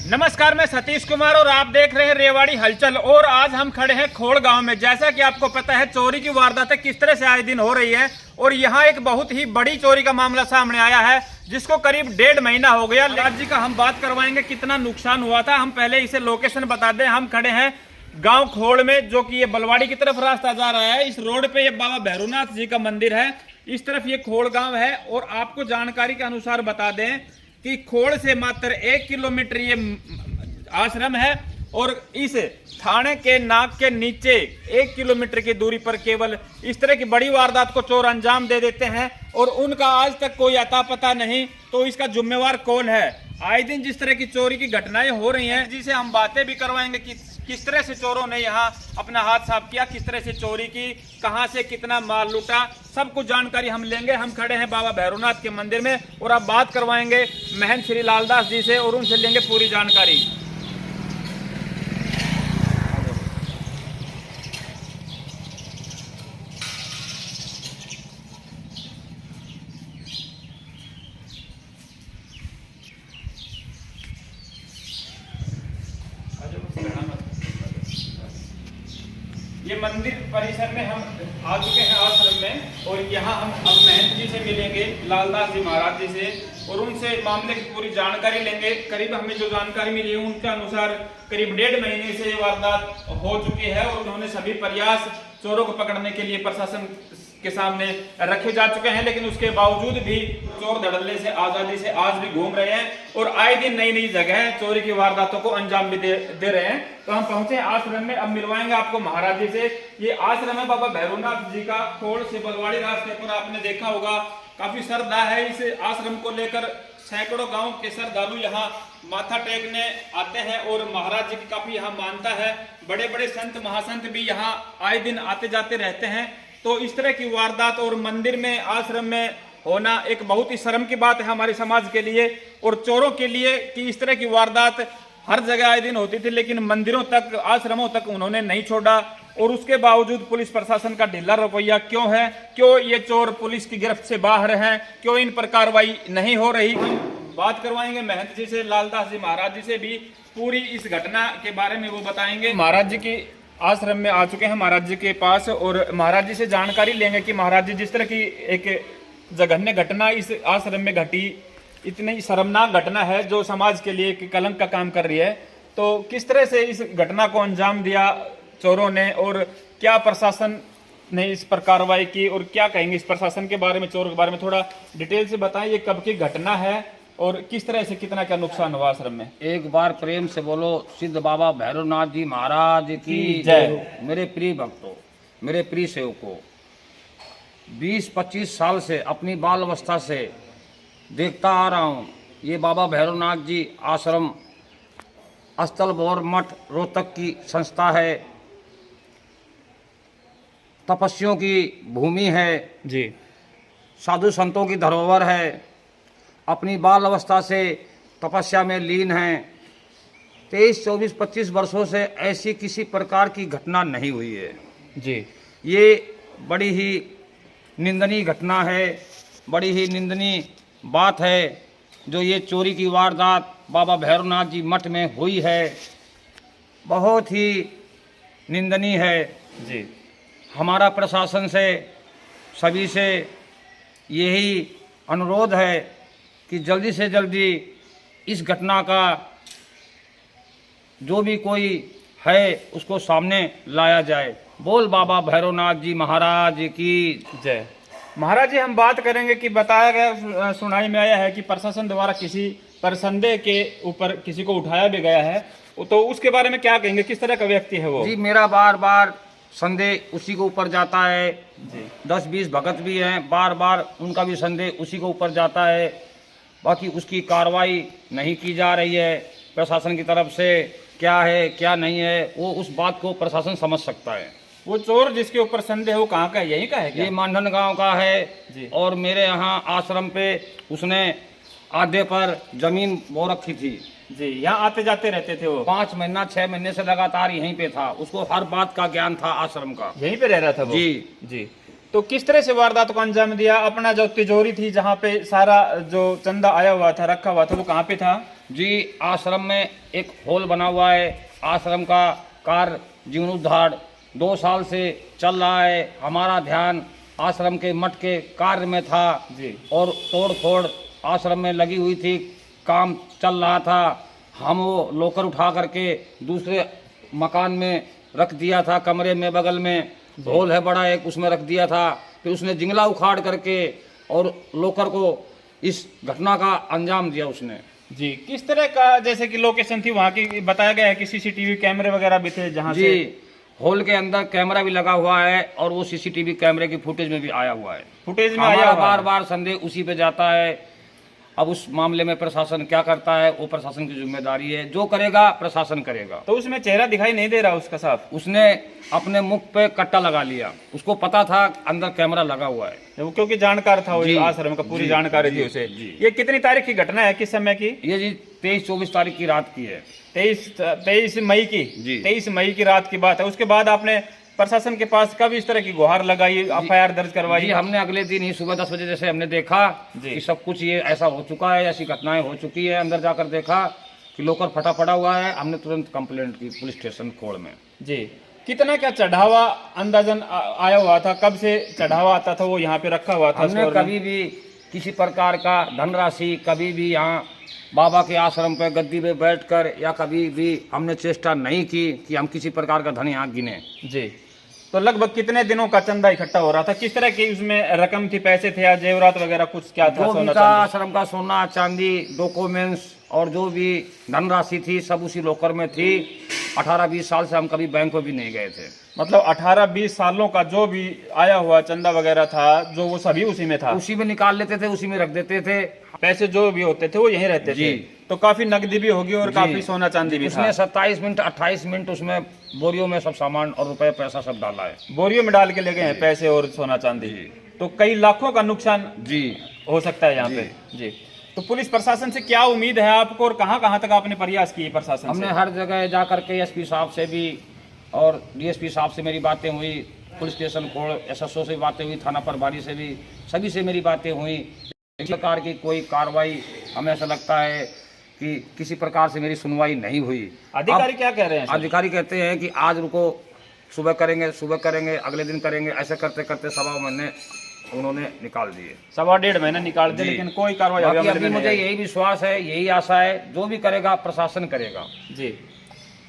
नमस्कार, मैं सतीश कुमार और आप देख रहे हैं रेवाड़ी हलचल। और आज हम खड़े हैं खोड़ गांव में। जैसा कि आपको पता है, चोरी की वारदातें किस तरह से आए दिन हो रही है और यहाँ एक बहुत ही बड़ी चोरी का मामला सामने आया है, जिसको करीब 1.5 महीना हो गया। राज जी का हम बात करवाएंगे कितना नुकसान हुआ था। हम पहले इसे लोकेशन बता दें। हम खड़े हैं गांव खोड़ में, जो कि ये बलवाड़ी की तरफ रास्ता जा रहा है। इस रोड पे ये बाबा भैरवनाथ जी का मंदिर है, इस तरफ ये खोड़ गांव है। और आपको जानकारी के अनुसार बता दें कि खोड़ से मात्र 1 किलोमीटर ये आश्रम है और इस थाने के नाक के नीचे 1 किलोमीटर की दूरी पर केवल इस तरह की बड़ी वारदात को चोर अंजाम दे देते हैं और उनका आज तक कोई अता पता नहीं। तो इसका जिम्मेवार कौन है? आए दिन जिस तरह की चोरी की घटनाएं हो रही हैं, जिसे हम बातें भी करवाएंगे कि किस तरह से चोरों ने यहाँ अपना हाथ साफ किया, किस तरह से चोरी की, कहां से कितना माल लूटा, सब कुछ जानकारी हम लेंगे। हम खड़े हैं बाबा भैरवनाथ के मंदिर में और आप बात करवाएंगे महंत श्री लालदास जी से और उनसे लेंगे पूरी जानकारी। ये मंदिर परिसर में हम आ चुके हैं आश्रम में और यहाँ हम अब महंत जी से मिलेंगे, लालदास जी महाराज जी से, और उनसे मामले की पूरी जानकारी लेंगे। करीब हमें जो जानकारी मिली है उनके अनुसार करीब 1.5 महीने से ये वारदात हो चुकी है और उन्होंने सभी प्रयास चोरों को पकड़ने के लिए प्रशासन के सामने रखे जा चुके हैं, लेकिन उसके बावजूद भी चोर धड़ल्ले से आजादी से आज भी घूम रहे हैं और आए दिन नई नई जगह चोरी की वारदातों को अंजाम भी दे रहे हैं। तो हम पहुंचे आश्रम में। अब मिलवाएंगे आपको महाराज जी से। ये आश्रम है बाबा भैरवनाथ जी का, खोड़ से बलवाड़ी रास्ते पर। आपने देखा होगा काफी श्रद्धा है इस आश्रम को लेकर। सैकड़ों गांव के श्रद्धालु यहाँ माथा टेकने आते हैं और महाराज जी की काफी यहाँ मानता है। बड़े बड़े संत महासंत भी यहाँ आए दिन आते जाते रहते हैं। तो इस तरह की वारदात और मंदिर में, आश्रम में होना एक बहुत ही शर्म की बात है हमारे समाज के लिए और चोरों के लिए कि इस तरह की वारदात हर जगह आए दिन होती थी, लेकिन मंदिरों तक, आश्रमों तक उन्होंने नहीं छोड़ा। और उसके बावजूद पुलिस प्रशासन का ढीला रवैया क्यों है? क्यों ये चोर पुलिस की गिरफ्त से बाहर हैं? क्यों इन पर कार्रवाई नहीं हो रही? बात करवाएंगे महंत जी से, लालदास जी महाराज जी से भी पूरी इस घटना के बारे में वो बताएंगे। महाराज जी की आश्रम में आ चुके हैं, महाराज जी के पास, और महाराज जी से जानकारी लेंगे कि महाराज जी जिस तरह की एक जघन्य घटना इस आश्रम में घटी, इतनी शर्मनाक घटना है जो समाज के लिए एक कलंक का काम कर रही है, तो किस तरह से इस घटना को अंजाम दिया चोरों ने और क्या प्रशासन ने इस पर कार्रवाई की और क्या कहेंगे इस प्रशासन के बारे में, चोरों के बारे में थोड़ा डिटेल से बताएं। ये कब की घटना है और किस तरह से कितना क्या नुकसान हुआ आश्रम में? एक बार प्रेम से बोलो सिद्ध बाबा भैरवनाथ जी महाराज की जय। मेरे प्रिय भक्तों, मेरे प्रिय सेवकों, 20-25 साल से अपनी बाल अवस्था से देखता आ रहा हूँ ये बाबा भैरवनाथ जी आश्रम स्थल बौर मठ रोहतक की संस्था है, तपस्वियों की भूमि है जी, साधु संतों की धरोहर है। अपनी बाल अवस्था से तपस्या में लीन हैं। 23, 24, 25 वर्षों से ऐसी किसी प्रकार की घटना नहीं हुई है जी। ये बड़ी ही निंदनीय घटना है, बड़ी ही निंदनीय बात है जो ये चोरी की वारदात बाबा भैरवनाथ जी मठ में हुई है। बहुत ही निंदनीय है जी। हमारा प्रशासन से, सभी से यही अनुरोध है कि जल्दी से जल्दी इस घटना का जो भी कोई है उसको सामने लाया जाए। बोल बाबा भैरवनाथ जी महाराज की जय। महाराज जी, हम बात करेंगे कि बताया गया, सुनाई में आया है कि प्रशासन द्वारा किसी पर संदेह के ऊपर किसी को उठाया भी गया है, तो उसके बारे में क्या कहेंगे? किस तरह का व्यक्ति है वो? जी, मेरा बार बार संदेह उसी के ऊपर जाता है जी। 10-20 भगत भी हैं, बार बार उनका भी संदेह उसी के ऊपर जाता है। बाकी उसकी कार्रवाई नहीं की जा रही है प्रशासन की तरफ से। क्या है क्या नहीं है वो उस बात को प्रशासन समझ सकता है। वो चोर जिसके ऊपर संदेह वो कहाँ का है? यही का है क्या? ये मांडन गांव का है जी। और मेरे यहाँ आश्रम पे उसने आधे पर जमीन वो रखी थी जी। यहाँ आते जाते रहते थे वो? 5 महीना 6 महीने से लगातार यहीं पे था। उसको हर बात का ज्ञान था आश्रम का। यहीं पे रह रहा था वो? जी जी। तो किस तरह से वारदात को अंजाम दिया? अपना जो तिजोरी थी जहाँ पे सारा जो चंदा आया हुआ था, रखा हुआ था, वो कहाँ पे था? जी, आश्रम में एक हॉल बना हुआ है। आश्रम का कार्य जीर्णोद्धार 2 साल से चल रहा है। हमारा ध्यान आश्रम के मठ के कार्य में था जी। और तोड़ फोड़ आश्रम में लगी हुई थी, काम चल रहा था। हम वो लोकर उठा करके दूसरे मकान में रख दिया था, कमरे में बगल में हॉल है बड़ा एक, उसमें रख दिया था। फिर उसने जिंगला उखाड़ करके और लोकर को इस घटना का अंजाम दिया उसने। जी, किस तरह का जैसे कि लोकेशन थी वहाँ की? बताया गया है कि सीसीटीवी कैमरे वगैरह भी थे जहाँ जी, हॉल के अंदर कैमरा भी लगा हुआ है और वो सीसीटीवी कैमरे की फुटेज में भी आया हुआ है। फुटेज में हमारा आया हुआ बार है। बार संदेह उसी पे जाता है। अब उस मामले में प्रशासन क्या करता है, वो प्रशासन की जिम्मेदारी है। जो करेगा प्रशासन करेगा। तो उसमें चेहरा दिखाई नहीं दे रहा उसका साफ? उसने अपने मुख पे कट्टा लगा लिया, उसको पता था अंदर कैमरा लगा हुआ है। वो क्योंकि जानकार था, वो जी, आश्रम का पूरी जी, जानकारी जी, थी उसे। जी। ये कितनी तारीख की घटना है, किस समय की? ये जी 23-24 तारीख की रात की है। 23 मई की? जी। 23 मई की रात की बात है। उसके बाद आपने प्रशासन के पास कब इस तरह की गुहार लगाई, एफआईआर दर्ज करवाई? जी, हमने अगले दिन ही सुबह 10 बजे जैसे हमने देखा जी। कि सब कुछ ये ऐसा हो चुका है, ऐसी घटनाएं हो चुकी है, अंदर जाकर देखा कि लोकर फटा पड़ा हुआ है, हमने तुरंत कंप्लेंट की पुलिस स्टेशन कोड़ में। जी, कितना क्या चढ़ावा अंदाजन आया हुआ था? कब से चढ़ावा आता था वो यहाँ पे रखा हुआ था? हमने कभी भी किसी प्रकार का धनराशि कभी भी यहाँ बाबा के आश्रम पे गद्दी पे बैठकर या कभी भी हमने चेष्टा नहीं की कि हम किसी प्रकार का धन यहाँ गिने। जी, तो लगभग कितने दिनों का चंदा इकट्ठा हो रहा था? किस तरह की उसमें रकम थी, पैसे थे या जेवरात वगैरह कुछ क्या था? जो भी सोना था चांदी? आश्रम का सोना चांदी डॉक्यूमेंट्स और जो भी धनराशि थी सब उसी लोकर में थी। 18-20 साल से हम कभी बैंक में भी नहीं गए थे। मतलब 18-20 सालों का जो भी आया हुआ चंदा वगैरह था, जो वो सभी उसी में था? उसी में निकाल लेते थे, उसी में रख देते थे। पैसे जो भी होते थे वो यहीं रहते जी। थे? तो काफी नकदी भी होगी और जी। काफी सोना चांदी भी था? उसने 27 मिनट 28 मिनट उसमें बोरियों में सब सामान और रुपए पैसा सब डाला है। बोरियों में डाल के ले गए हैं पैसे और सोना चांदी? तो कई लाखों का नुकसान जी हो सकता है यहाँ पे। जी, तो पुलिस प्रशासन से क्या उम्मीद है आपको और कहाँ तक आपने प्रयास किए प्रशासन हमने से? हर जगह जा करके एसपी साहब से भी और डीएसपी साहब से मेरी बातें हुई, पुलिस स्टेशन कोड़ एसएसओ से बातें हुई, थाना प्रभारी से भी, सभी से मेरी बातें हुई। इस प्रकार की कोई कार्रवाई हमें ऐसा लगता है कि किसी प्रकार से मेरी सुनवाई नहीं हुई। अधिकारी क्या कह रहे हैं? अधिकारी कहते हैं कि आज रुको, सुबह करेंगे, अगले दिन करेंगे, ऐसे करते करते 1.25 महीने उन्होंने निकाल दिए। 1.5 महीने निकाल दिए, लेकिन कोई कार्रवाई बाकी अभी अभी मुझे यही विश्वास है, यही आशा है, जो भी करेगा प्रशासन करेगा। जी,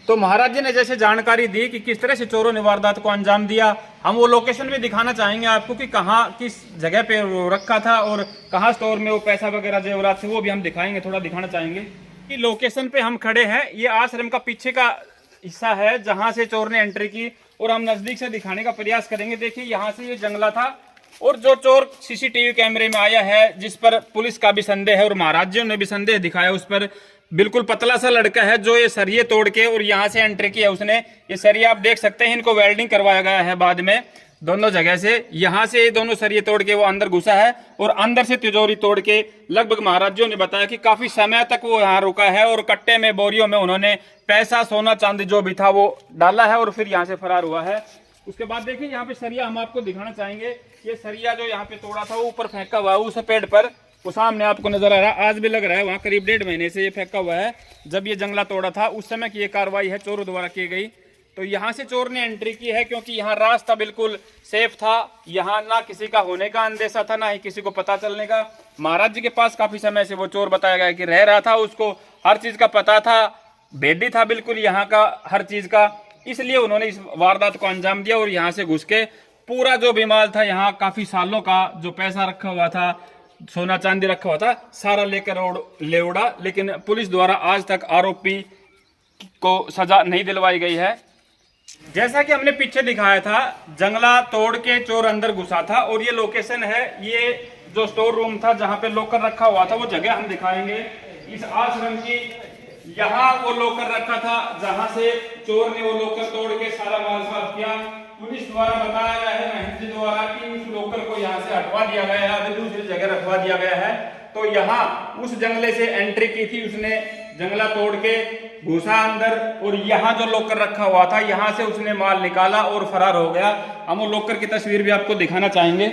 तो महाराज जी ने जैसे जानकारी दी कि किस तरह से चोरों ने वारदात को अंजाम दिया, हम वो लोकेशन भी दिखाना चाहेंगे आपको कि कहाँ किस जगह पे वो रखा था और कहाँ स्टोर में वो पैसा वगैरह जेवरात थे, वो भी हम दिखाएंगे, थोड़ा दिखाना चाहेंगे। कि लोकेशन पे हम खड़े हैं, ये आश्रम का पीछे का हिस्सा है जहाँ से चोर ने एंट्री की और हम नजदीक से दिखाने का प्रयास करेंगे। देखिए यहाँ से ये जंगला था और जो चोर सीसीटीवी कैमरे में आया है, जिस पर पुलिस का भी संदेह है और महाराज जी ने भी संदेह दिखाया, उस पर बिल्कुल पतला सा लड़का है जो ये सरिये तोड़ के और यहाँ से एंट्री किया उसने। ये सरिया आप देख सकते हैं, इनको वेल्डिंग करवाया गया है बाद में दोनों जगह से। यहाँ से ये दोनों सरिये तोड़ के वो अंदर घुसा है और अंदर से तिजोरी तोड़ के लगभग महाराजों ने बताया कि काफी समय तक वो यहाँ रुका है और कट्टे में बोरियों में उन्होंने पैसा सोना चांदी जो भी था वो डाला है और फिर यहाँ से फरार हुआ है। उसके बाद देखिए यहाँ पे सरिया हम आपको दिखाना चाहेंगे। ये सरिया जो यहाँ पे तोड़ा था वो ऊपर फेंका हुआ है उस पेड़ पर, वो सामने आपको नजर आ रहा है, आज भी लग रहा है। वहाँ करीब 1.5 महीने से ये फेंका हुआ है। जब ये जंगला तोड़ा था उस समय की ये कार्रवाई है, चोरों द्वारा की गई। तो यहाँ से चोर ने एंट्री की है क्योंकि यहाँ रास्ता बिल्कुल सेफ था, यहाँ ना किसी का होने का अंदेशा था, ना ही किसी को पता चलने का। महाराज जी के पास काफी समय से वो चोर बताया गया कि रह रहा था, उसको हर चीज का पता था, बेडी था बिल्कुल यहाँ का हर चीज का, इसलिए उन्होंने इस वारदात को अंजाम दिया। और यहाँ से घुस के पूरा जो भी माल था, यहाँ काफी सालों का जो पैसा रखा हुआ था, सोना चांदी रखा हुआ था, सारा लेकर ले उड़ा। लेकिन पुलिस द्वारा आज तक आरोपी को सजा नहीं दिलवाई गई है। जैसा कि हमने पीछे दिखाया था, जंगला तोड़ के चोर अंदर घुसा था और ये लोकेशन है, ये जो स्टोर रूम था जहां पे लॉकर रखा हुआ था वो जगह हम दिखाएंगे। इस आश्रम की यहाँ वो लॉकर रखा था जहां से चोर ने वो लॉकर तोड़ के सारा माल साफ किया। पुलिस द्वारा बताया गया है, महंत जी द्वारा, कि उस लॉकर को यहाँ से हटवा दिया गया है, अभी दूसरी जगह रखवा दिया गया है। तो यहाँ उस जंगले से एंट्री की थी उसने जंगला तोड़ के घुसा अंदर और यहाँ जो लॉकर रखा हुआ था यहाँ से उसने माल निकाला और फरार हो गया। हम वो लॉकर की तस्वीर भी आपको दिखाना चाहेंगे।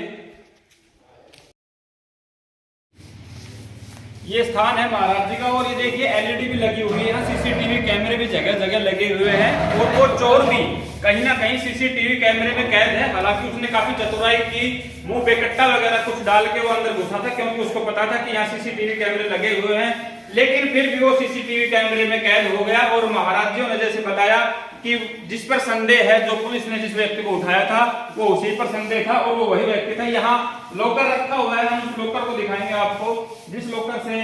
ये स्थान है महाराज जी का और ये देखिए एलईडी भी लगी हुई है, सीसीटीवी कैमरे भी जगह जगह लगे हुए हैं और वो चोर भी कहीं ना कहीं सीसीटीवी कैमरे में कैद है। हालांकि उसने काफी चतुराई की, मुंह बेकट्टा वगैरह कुछ डाल के वो अंदर घुसा था क्योंकि उसको पता था कि यहाँ सीसीटीवी कैमरे लगे हुए हैं, लेकिन फिर भी वो सीसीटीवी कैमरे में कैद हो गया। और महाराज जी ने जैसे बताया कि जिस पर संदेह है, जो पुलिस ने जिस व्यक्ति को उठाया था वो उसी पर संदेह था और वो वही व्यक्ति था। यहाँ लॉकर रखा हुआ है, हम उस लॉकर को दिखाएंगे आपको, जिस लॉकर से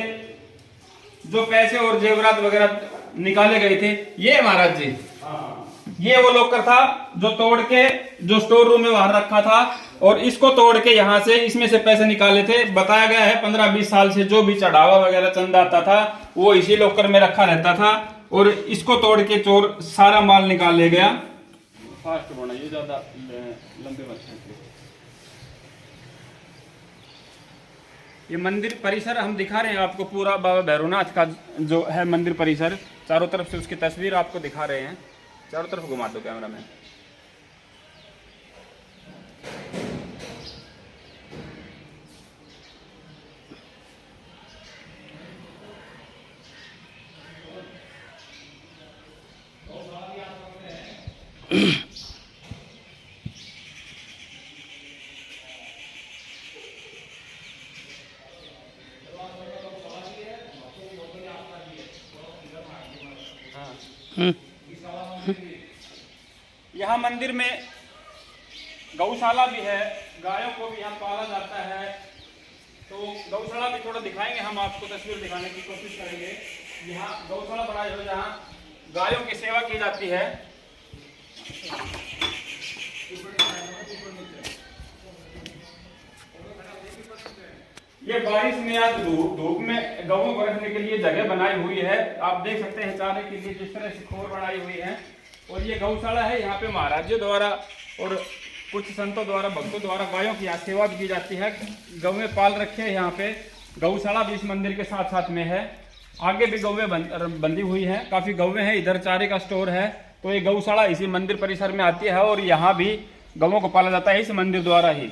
जो पैसे और जेवरात वगैरह निकाले गए थे। ये महाराज जी, ये वो लॉकर था जो तोड़ के जो स्टोर रूम में बाहर रखा था और इसको तोड़ के यहाँ से इसमें से पैसे निकाले थे। बताया गया है 15-20 साल से जो भी चढ़ावा वगैरह चंदा आता था वो इसी लॉकर में रखा रहता था और इसको तोड़ के चोर सारा माल निकाल ले गया। फास्ट बनाइए, ज्यादा लंबे मत। ये मंदिर परिसर हम दिखा रहे हैं आपको, पूरा बाबा भैरवनाथ का जो है मंदिर परिसर, चारों तरफ से उसकी तस्वीर आपको दिखा रहे हैं। चारों तरफ घुमा दो कैमरा में। यहाँ मंदिर में गौशाला भी है, गायों को भी यहाँ पाला जाता है, तो गौशाला भी थोड़ा दिखाएंगे हम आपको, तस्वीर दिखाने की कोशिश करेंगे। यहाँ गौशाला बनाई हुई जहाँ गायों की सेवा की जाती है। ये बारिश में या धूप में गौओं को रखने के लिए जगह बनाई हुई है। आप देख सकते हैं चारे के लिए जिस तरह से खोर बनाई हुई है। और ये गौशाला है, यहाँ पे महाराजों द्वारा और कुछ संतों द्वारा, भक्तों द्वारा गायों की यहाँ सेवा भी की जाती है। गौएं पाल रखे हैं यहाँ पे। गौशाला भी इस मंदिर के साथ साथ में है। आगे भी गौएं बंधी हुई हैं, काफी गौएं हैं। इधर चारे का स्टोर है। तो ये गौशाला इसी मंदिर परिसर में आती है और यहाँ भी गौओं को पाला जाता है इस मंदिर द्वारा ही।